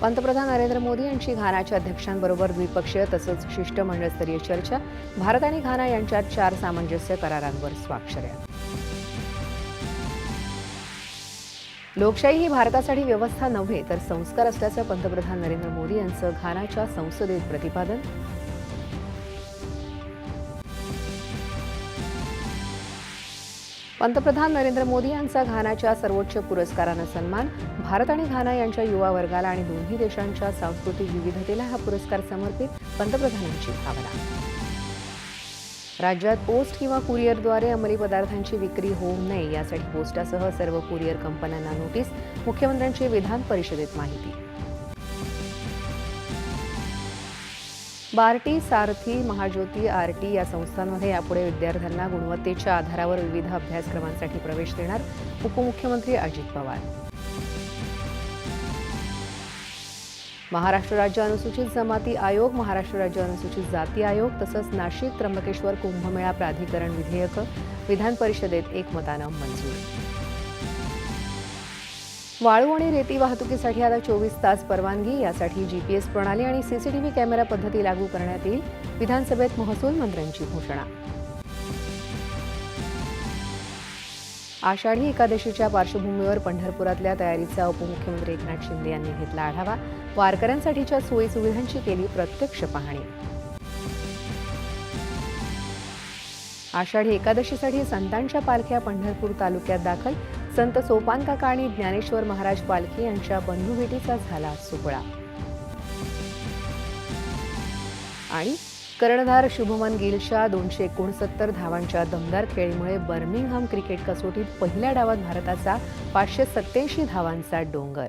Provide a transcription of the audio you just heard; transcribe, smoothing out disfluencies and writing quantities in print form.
पंतप्रधान नरेंद्र मोदी यांची घानाच्या अध्यक्षांबरोबर द्विपक्षीय तसंच शिष्टमंडळस्तरीय चर्चा. भारत आणि घाना यांच्यात 4 सामंजस्य करारांवर स्वाक्षऱ्या. लोकशाही ही भारतासाठी व्यवस्था नव्हे तर संस्कार असल्याचं पंतप्रधान नरेंद्र मोदी यांचं घानाच्या संसदेत प्रतिपादन. पंतप्रधान नरेंद्र मोदी यांचा घानाच्या सर्वोच्च पुरस्कारानं सन्मान. भारत आणि घाना यांच्या युवा वर्गाला आणि दोन्ही देशांच्या सांस्कृतिक विविधतेला हा पुरस्कार समर्पित. पंतप्रधानांची भावना. राज्यात पोस्ट किंवा कुरिअरद्वारे अंमली पदार्थांची विक्री होऊ नये यासाठी पोस्टासह सर्व कुरिअर कंपन्यांना नोटीस. मुख्यमंत्र्यांची विधान परिषदेत माहिती. बार्टी, सारथी, महाज्योती, आरटी या संस्थांमध्ये यापुढे विद्यार्थ्यांना गुणवत्तेच्या आधारावर विविध अभ्यासक्रमांसाठी प्रवेश देणार. उपमुख्यमंत्री अजित पवार. महाराष्ट्र राज्य अनुसूचित जमाती आयोग, महाराष्ट्र राज्य अनुसूचित जाती आयोग तसंच नाशिक त्र्यंबकेश्वर कुंभमेळा प्राधिकरण विधेयकं विधान परिषदेत एकमतानं मंजूर. वाळू आणि रेती वाहतुकीसाठी आता 24 तास परवानगी. यासाठी जीपीएस प्रणाली आणि सीसीटीव्ही कॅमेरा पद्धती लागू करण्यात येईल. विधानसभेत महसूल मंत्र्यांची घोषणा. आषाढी एकादशीच्या पार्श्वभूमीवर पंढरपुरातल्या तयारीचा उपमुख्यमंत्री एकनाथ शिंदे यांनी घेतला आढावा. वारकऱ्यांसाठीच्या सोयीसुविधांची केली प्रत्यक्ष पाहणी. आषाढी एकादशीसाठी संतांच्या पालख्या पंढरपूर तालुक्यात दाखल. संत सोपान काका आणि ज्ञानेश्वर महाराज पालखी यांच्या बंधुभेटीचा झाला सोहळा. आणि कर्णधार शुभमन गिलच्या 269 धावांच्या दमदार खेळीमुळे बर्मिंगहॅम क्रिकेट कसोटीत पहिल्या डावात भारताचा 587 धावांचा डोंगर.